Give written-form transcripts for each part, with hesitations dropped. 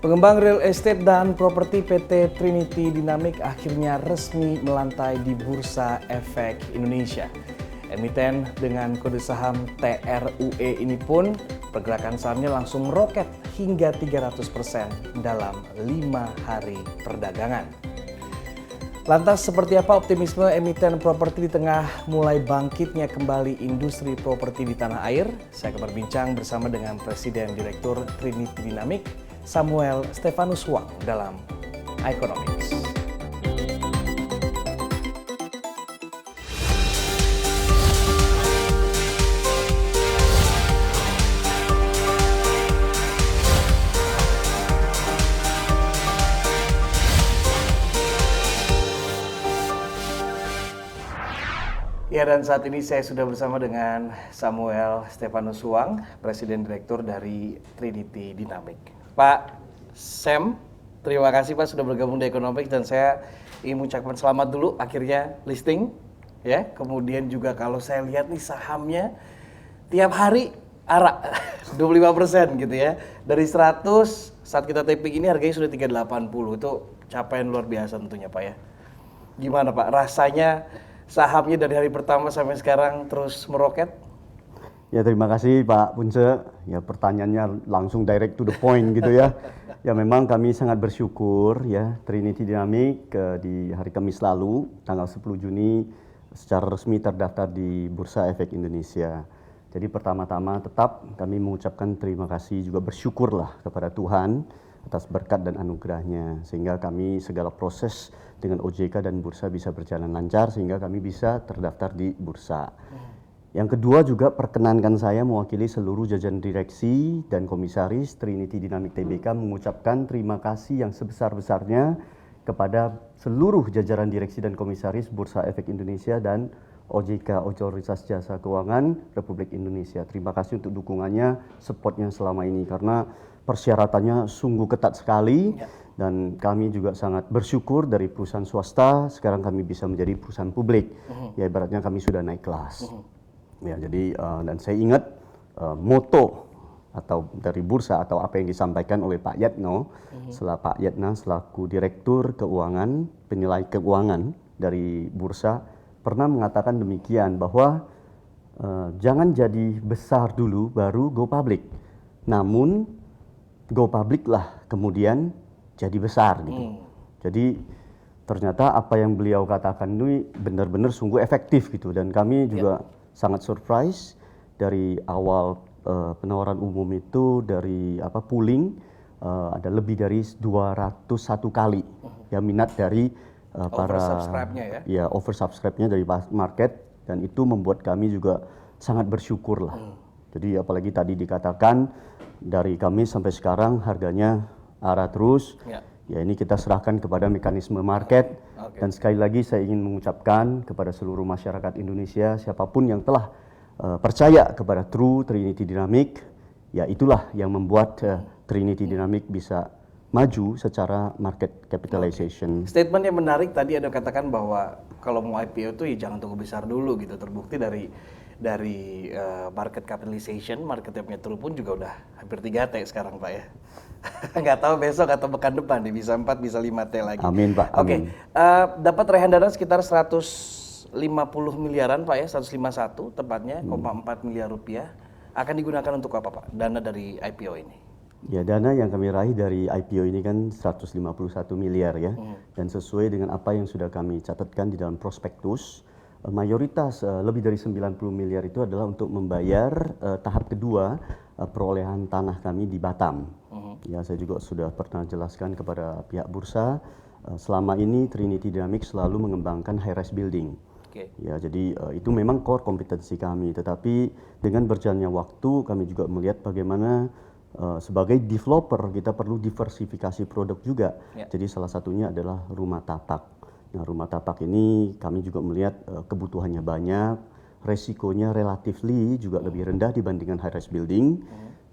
Pengembang real estate dan properti PT Trinity Dynamic akhirnya resmi melantai di Bursa Efek Indonesia. Emiten dengan kode saham TRUE ini pun pergerakan sahamnya langsung meroket hingga 300% dalam 5 hari perdagangan. Lantas seperti apa optimisme emiten properti di tengah mulai bangkitnya kembali industri properti di tanah air? Saya akan berbincang bersama dengan Presiden Direktur Trinity Dynamic, Samuel Stefanus Wang dalam Economics. Ya, dan saat ini saya sudah bersama dengan Samuel Stefanus Wang, Presiden Direktur dari Trinity Dynamic. Pak Sam, terima kasih Pak sudah bergabung di Economics, dan saya ingin mengucapkan selamat dulu akhirnya listing. Ya, kemudian juga kalau saya lihat nih sahamnya tiap hari arak 25% gitu ya. Dari 100 saat kita taping ini harganya sudah 380. Itu capaian luar biasa tentunya Pak ya. Gimana Pak rasanya sahamnya dari hari pertama sampai sekarang terus meroket? Ya, terima kasih Pak Punce. Ya, pertanyaannya langsung direct to the point gitu ya. Ya, memang kami sangat bersyukur ya, Trinity Dynamic di hari Kamis lalu tanggal 10 Juni secara resmi terdaftar di Bursa Efek Indonesia. Jadi pertama-tama tetap kami mengucapkan terima kasih, juga bersyukurlah kepada Tuhan atas berkat dan anugerahnya, sehingga kami segala proses dengan OJK dan Bursa bisa berjalan lancar sehingga kami bisa terdaftar di Bursa. Yang kedua juga perkenankan saya mewakili seluruh jajaran direksi dan komisaris Trinity Dynamic Tbk mengucapkan terima kasih yang sebesar-besarnya kepada seluruh jajaran direksi dan komisaris Bursa Efek Indonesia dan OJK, Otoritas Jasa Keuangan Republik Indonesia. Terima kasih untuk dukungannya, supportnya selama ini, karena persyaratannya sungguh ketat sekali. Dan kami juga sangat bersyukur dari perusahaan swasta sekarang kami bisa menjadi perusahaan publik. Ya, ibaratnya kami sudah naik kelas. Ya, jadi dan saya ingat moto atau dari bursa atau apa yang disampaikan oleh Pak Yatno, Pak Yatna selaku Direktur Keuangan, penilai keuangan dari bursa pernah mengatakan demikian, bahwa jangan jadi besar dulu baru go public. Namun go public lah kemudian jadi besar gitu. Jadi ternyata apa yang beliau katakan ini benar-benar sungguh efektif gitu, dan kami juga sangat surprise dari awal penawaran umum itu, dari pooling ada lebih dari 201 kali ya minat dari para oversubscribe-nya dari market, dan itu membuat kami juga sangat bersyukur lah. Jadi apalagi tadi dikatakan dari kami sampai sekarang harganya arah terus. Ya, ini kita serahkan kepada mekanisme market. Dan sekali lagi saya ingin mengucapkan kepada seluruh masyarakat Indonesia, siapapun yang telah percaya kepada Trinity Dynamic, ya itulah yang membuat Trinity Dynamic bisa maju secara market capitalization. Statement yang menarik tadi Anda katakan bahwa kalau mau IPO itu ya jangan tunggu besar dulu gitu. Terbukti dari market capitalization, market capnya turun pun juga udah hampir 3T sekarang Pak ya. Nggak tahu besok atau pekan depan nih bisa 4 bisa 5T lagi. Amin Pak. Oke, dapat rehan dana sekitar 150 miliaran Pak ya, 151 tepatnya, 0,4 miliar rupiah. Akan digunakan untuk apa Pak, dana dari IPO ini? Ya, dana yang kami raih dari IPO ini kan 151 miliar ya. Dan sesuai dengan apa yang sudah kami catatkan di dalam prospektus, mayoritas lebih dari 90 miliar itu adalah untuk membayar tahap kedua perolehan tanah kami di Batam. Ya, saya juga sudah pernah jelaskan kepada pihak bursa, selama ini Trinity Dynamic selalu mengembangkan high-rise building. Ya, jadi itu memang core kompetensi kami, tetapi dengan berjalannya waktu kami juga melihat bagaimana sebagai developer kita perlu diversifikasi produk juga. Jadi salah satunya adalah rumah tapak. Nah, rumah tapak ini kami juga melihat kebutuhannya banyak, resikonya relatifly juga lebih rendah dibandingkan high-rise building.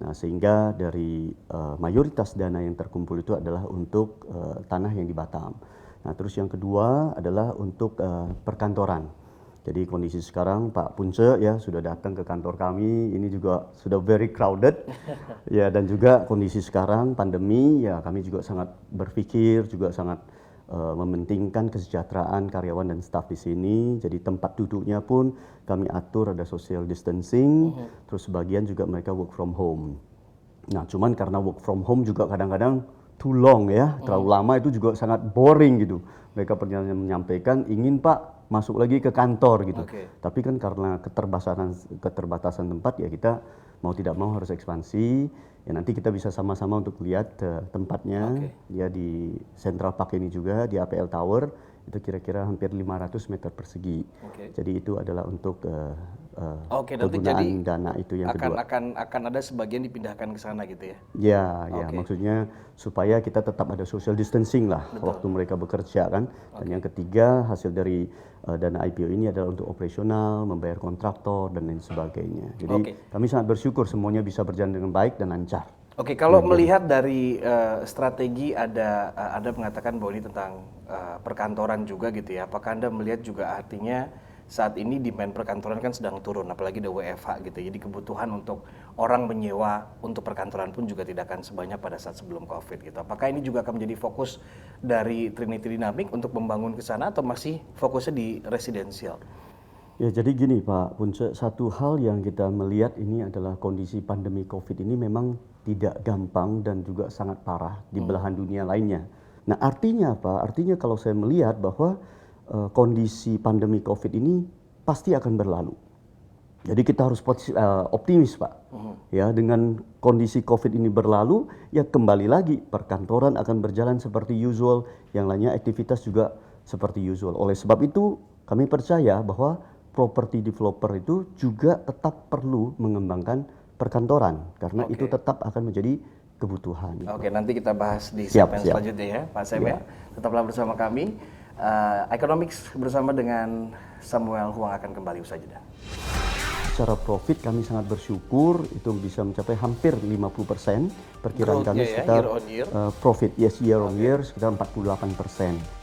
Nah, sehingga dari mayoritas dana yang terkumpul itu adalah untuk tanah yang di Batam. Nah, terus yang kedua adalah untuk perkantoran. Jadi kondisi sekarang Pak Punce ya sudah datang ke kantor kami, ini juga sudah very crowded ya, dan juga kondisi sekarang pandemi ya kami juga sangat berpikir, juga sangat mementingkan kesejahteraan karyawan dan staf di sini. Jadi tempat duduknya pun kami atur ada social distancing, terus sebagian juga mereka work from home. Nah, cuman karena work from home juga kadang-kadang too long ya, terlalu lama itu juga sangat boring gitu. Mereka pernah menyampaikan ingin Pak masuk lagi ke kantor gitu. Tapi kan karena keterbatasan tempat ya kita mau tidak mau harus ekspansi. Ya nanti kita bisa sama-sama untuk lihat tempatnya ya di Central Park ini juga di APL Tower itu kira-kira hampir 500 meter persegi. Jadi itu adalah untuk nanti jadi dana itu yang kedua. akan ada sebagian dipindahkan ke sana gitu ya? Ya, maksudnya supaya kita tetap ada social distancing lah waktu mereka bekerja kan. Dan yang ketiga hasil dari dana IPO ini adalah untuk operasional, membayar kontraktor dan lain sebagainya. Jadi kami sangat bersyukur semuanya bisa berjalan dengan baik dan lancar. Kalau melihat dari strategi ada mengatakan bahwa ini tentang perkantoran juga gitu ya. Apakah Anda melihat juga artinya saat ini demand perkantoran kan sedang turun, apalagi ada WFH gitu. Jadi kebutuhan untuk orang menyewa untuk perkantoran pun juga tidak akan sebanyak pada saat sebelum COVID gitu. Apakah ini juga akan menjadi fokus dari Trinity Dynamic untuk membangun ke sana atau masih fokusnya di residensial? Ya jadi gini Pak Punce, satu hal yang kita melihat ini adalah kondisi pandemi COVID ini memang tidak gampang dan juga sangat parah di belahan dunia lainnya. Nah artinya apa? Artinya kalau saya melihat bahwa kondisi pandemi COVID ini pasti akan berlalu. Jadi kita harus optimis Pak. Ya dengan kondisi COVID ini berlalu, ya kembali lagi perkantoran akan berjalan seperti usual, yang lainnya aktivitas juga seperti usual. Oleh sebab itu kami percaya bahwa property developer itu juga tetap perlu mengembangkan perkantoran karena itu tetap akan menjadi kebutuhan. Nanti kita bahas di segmen selanjutnya ya Pak Sem ya. Tetaplah bersama kami. Economics bersama dengan Samuel Huang akan kembali usai jeda. Secara profit kami sangat bersyukur itu bisa mencapai hampir 50%. Perkiraan kami sekitar year on year. Profit year on year sekitar 48%.